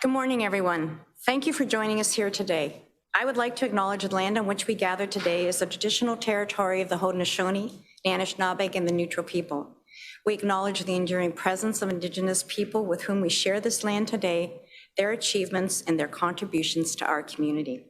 Good morning, everyone. Thank you for joining us here today. I would like to acknowledge the land on which we gather today is the traditional territory of the Haudenosaunee, Anishinaabe, and the Neutral people. We acknowledge the enduring presence of Indigenous people with whom we share this land today, their achievements, and their contributions to our community.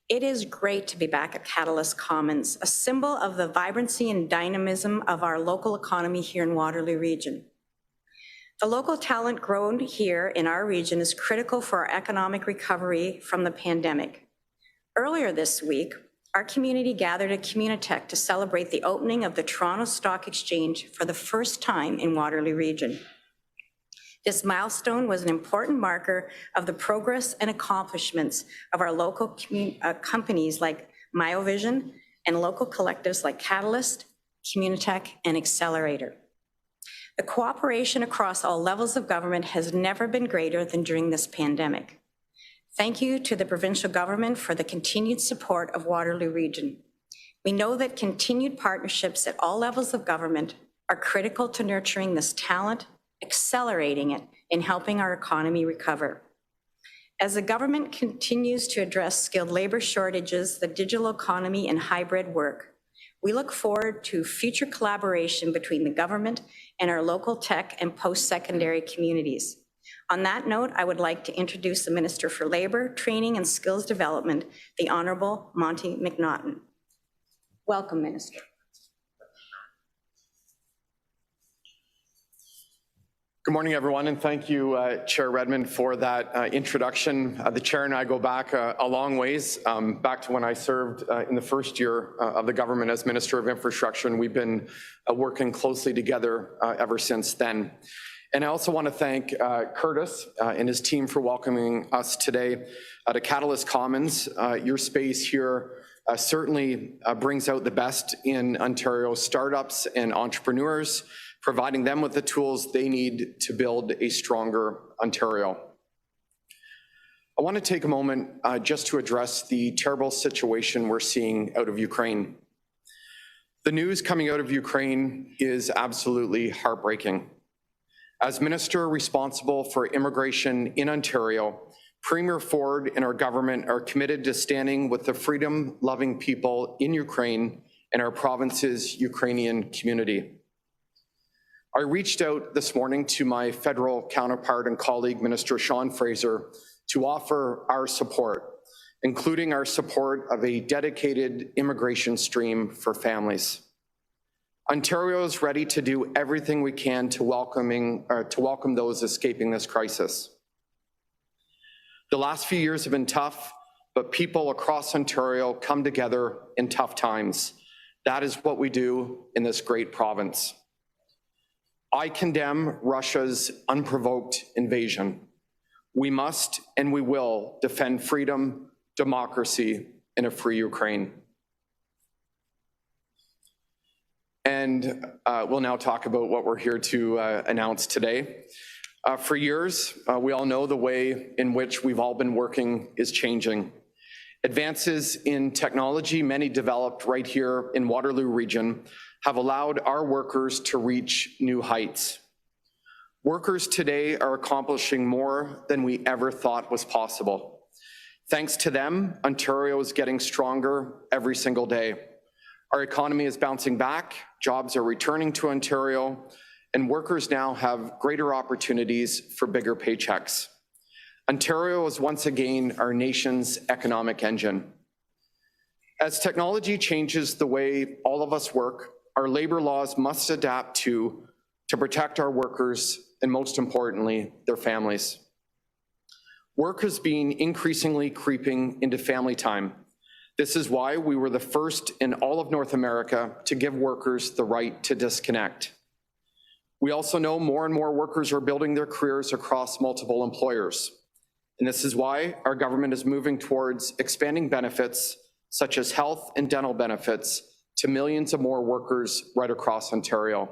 It is great to be back at Catalyst Commons, a symbol of the vibrancy and dynamism of our local economy here in Waterloo Region. The local talent grown here in our region is critical for our economic recovery from the pandemic. Earlier this week, our community gathered at Communitech to celebrate the opening of the Toronto Stock Exchange for the first time in Waterloo Region. This milestone was an important marker of the progress and accomplishments of our local companies like Myovision and local collectives like Catalyst, Communitech, and Accelerator. The cooperation across all levels of government has never been greater than during this pandemic. Thank you to the provincial government for the continued support of Waterloo Region. We know that continued partnerships at all levels of government are critical to nurturing this talent, accelerating it, and helping our economy recover. As the government continues to address skilled labor shortages, the digital economy, and hybrid work, we look forward to future collaboration between the government and our local tech and post-secondary communities. On that note, I would like to introduce the Minister for Labour, Training and Skills Development, the Honourable Monte McNaughton. Welcome, Minister. Good morning, everyone, and thank you, Chair Redmond, for that introduction. The Chair and I go back a long ways, back to when I served in the first year of the government as Minister of Infrastructure, and we've been working closely together ever since then. And I also want to thank Curtis and his team for welcoming us today to Catalyst Commons. Your space here certainly brings out the best in Ontario startups and entrepreneurs, providing them with the tools they need to build a stronger Ontario. I want to take a moment just to address the terrible situation we're seeing out of Ukraine. The news coming out of Ukraine is absolutely heartbreaking. As Minister responsible for immigration in Ontario, Premier Ford and our government are committed to standing with the freedom-loving people in Ukraine and our province's Ukrainian community. I reached out this morning to my federal counterpart and colleague, Minister Sean Fraser, to offer our support, including our support of a dedicated immigration stream for families. Ontario is ready to do everything we can to welcome those escaping this crisis. The last few years have been tough, but people across Ontario come together in tough times. That is what we do in this great province. I condemn Russia's unprovoked invasion. We must and we will defend freedom, democracy, and a free Ukraine. And we'll now talk about what we're here to announce today. For years, we all know the way in which we've all been working is changing. Advances in technology, many developed right here in Waterloo Region, have allowed our workers to reach new heights. Workers today are accomplishing more than we ever thought was possible. Thanks to them, Ontario is getting stronger every single day. Our economy is bouncing back, jobs are returning to Ontario, and workers now have greater opportunities for bigger paychecks. Ontario is once again our nation's economic engine. As technology changes the way all of us work, our labor laws must adapt to protect our workers and, most importantly, their families. Work has been increasingly creeping into family time. This is why we were the first in all of North America to give workers the right to disconnect. We also know more and more workers are building their careers across multiple employers. And this is why our government is moving towards expanding benefits such as health and dental benefits to millions of more workers right across Ontario.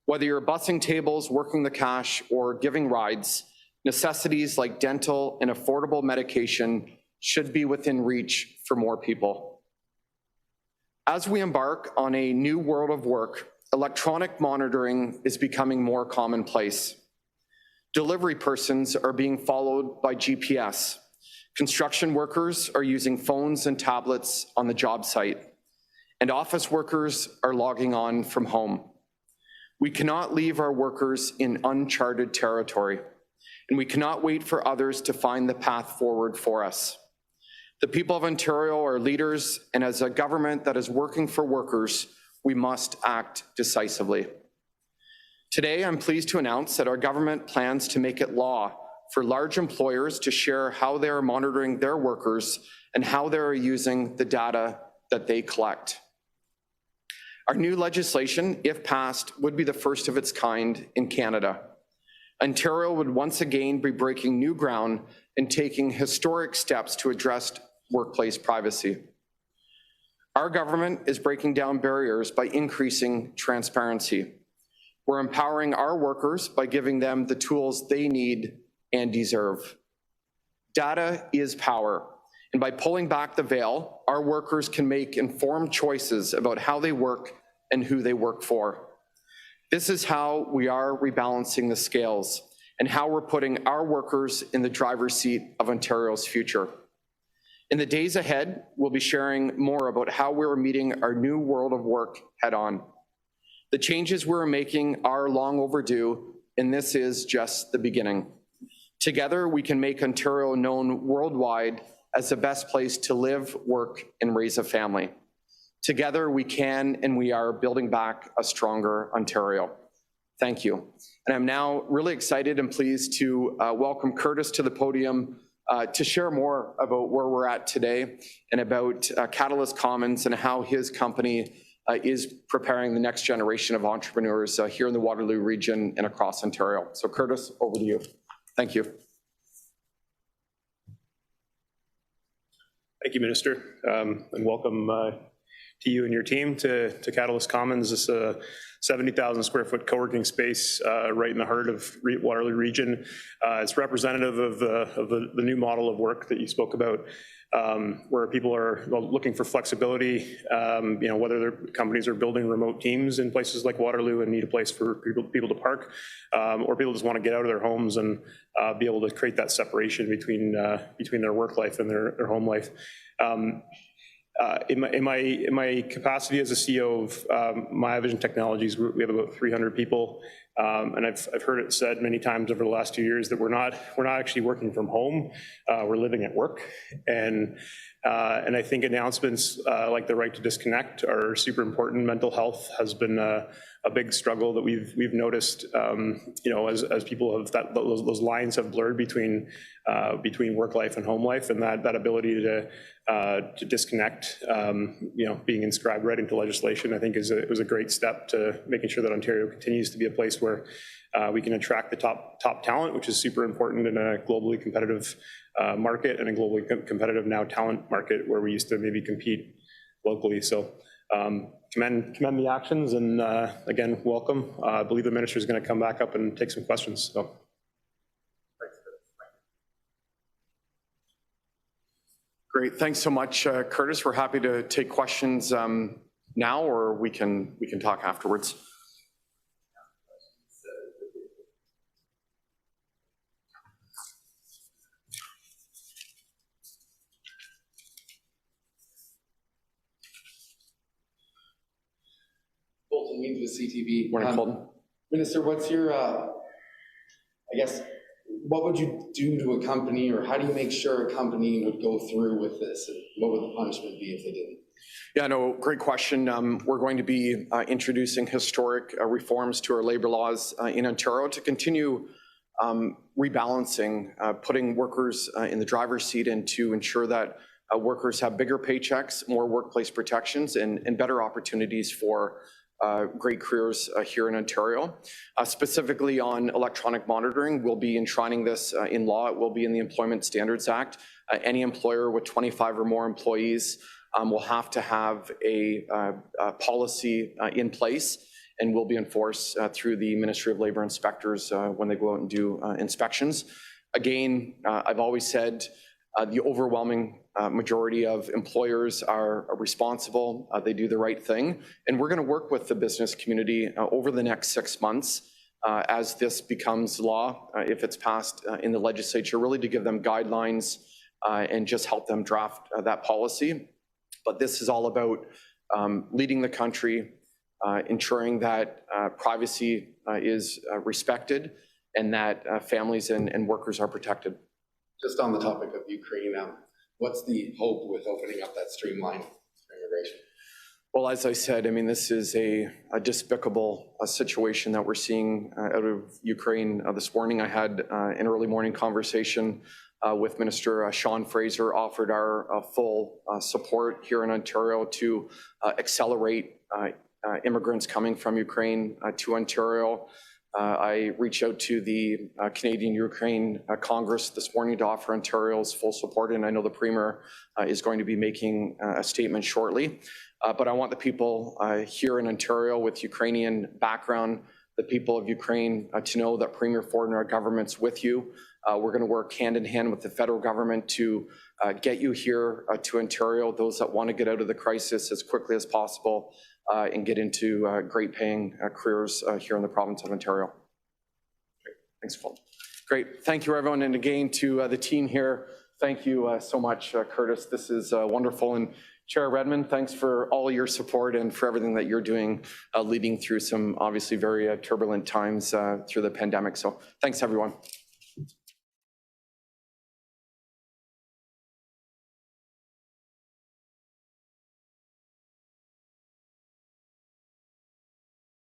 Whether you're bussing tables, working the cash, or giving rides, necessities like dental and affordable medication should be within reach for more people. As we embark on a new world of work, electronic monitoring is becoming more commonplace. Delivery persons are being followed by GPS. Construction workers are using phones and tablets on the job site, and office workers are logging on from home. We cannot leave our workers in uncharted territory, and we cannot wait for others to find the path forward for us. The people of Ontario are leaders, and as a government that is working for workers, we must act decisively. Today, I'm pleased to announce that our government plans to make it law for large employers to share how they are monitoring their workers and how they are using the data that they collect. Our new legislation, if passed, would be the first of its kind in Canada. Ontario would once again be breaking new ground and taking historic steps to address workplace privacy. Our government is breaking down barriers by increasing transparency. We're empowering our workers by giving them the tools they need and deserve. Data is power, and by pulling back the veil, our workers can make informed choices about how they work and who they work for. This is how we are rebalancing the scales and how we're putting our workers in the driver's seat of Ontario's future. In the days ahead, we'll be sharing more about how we're meeting our new world of work head on. The changes we're making are long overdue, and this is just the beginning. Together, we can make Ontario known worldwide as the best place to live, work, and raise a family. Together, we can and we are building back a stronger Ontario. Thank you. And I'm now really excited and pleased to welcome Curtis to the podium to share more about where we're at today and about Catalyst Commons and how his company is preparing the next generation of entrepreneurs here in the Waterloo region and across Ontario. So Curtis, over to you. Thank you. Thank you, Minister, and welcome to you and your team to Catalyst Commons. This 70,000 square foot co-working space right in the heart of Waterloo region. It's representative of the new model of work that you spoke about, where people are looking for flexibility, whether their companies are building remote teams in places like Waterloo and need a place for people to park, or people just want to get out of their homes and be able to create that separation between their work life and their home life. In my capacity as a CEO of Maya Vision Technologies, we have about 300 people, and I've heard it said many times over the last 2 years that we're not actually working from home, we're living at work, and I think announcements like the right to disconnect are super important. Mental health has been a big struggle that we've noticed, as people have those lines have blurred between work life and home life, and that ability to disconnect, being inscribed right into legislation, I think was a great step to making sure that Ontario continues to be a place where we can attract the top talent, which is super important in a globally competitive market and a globally competitive now talent market where we used to maybe compete locally. So commend the actions, and again, welcome. I believe the minister is going to come back up and take some questions. So. Great, thanks so much, Curtis. We're happy to take questions now, or we can talk afterwards. Colton Means with CTV. Morning, Colton. Minister, what's your, what would you do to a company, or how do you make sure a company would go through with this? And what would the punishment be if they didn't? Yeah, no, great question. We're going to be introducing historic reforms to our labor laws in Ontario to continue rebalancing, putting workers in the driver's seat, and to ensure that workers have bigger paychecks, more workplace protections, and better opportunities for great careers here in Ontario. Specifically on electronic monitoring, we'll be enshrining this in law. It will be in the Employment Standards Act. Any employer with 25 or more employees will have to have a policy in place, and will be enforced through the Ministry of Labour inspectors when they go out and do inspections. Again, I've always said the overwhelming majority of employers are responsible. They do the right thing. And we're going to work with the business community over the next 6 months as this becomes law, if it's passed in the legislature, really to give them guidelines and just help them draft that policy. But this is all about leading the country, ensuring that privacy is respected and that families and workers are protected. Just on the topic of Ukraine, what's the hope with opening up that streamline for immigration? Well, as I said, I mean, this is a despicable situation that we're seeing out of Ukraine. This morning, I had an early morning conversation with Minister Sean Fraser, offered our full support here in Ontario to accelerate immigrants coming from Ukraine to Ontario. I reached out to the Canadian-Ukraine Congress this morning to offer Ontario's full support, and I know the Premier is going to be making a statement shortly. But I want the people here in Ontario with Ukrainian background, the people of Ukraine, to know that Premier Ford and our government's with you. We're going to work hand in hand with the federal government to get you here to Ontario, those that want to get out of the crisis as quickly as possible and get into great paying careers here in the province of Ontario. Great. Thanks, Paul. Great. Thank you, everyone. And again, to the team here, thank you so much, Curtis. This is wonderful. And Chair Redmond, thanks for all your support and for everything that you're doing, leading through some obviously very turbulent times through the pandemic. So thanks, everyone.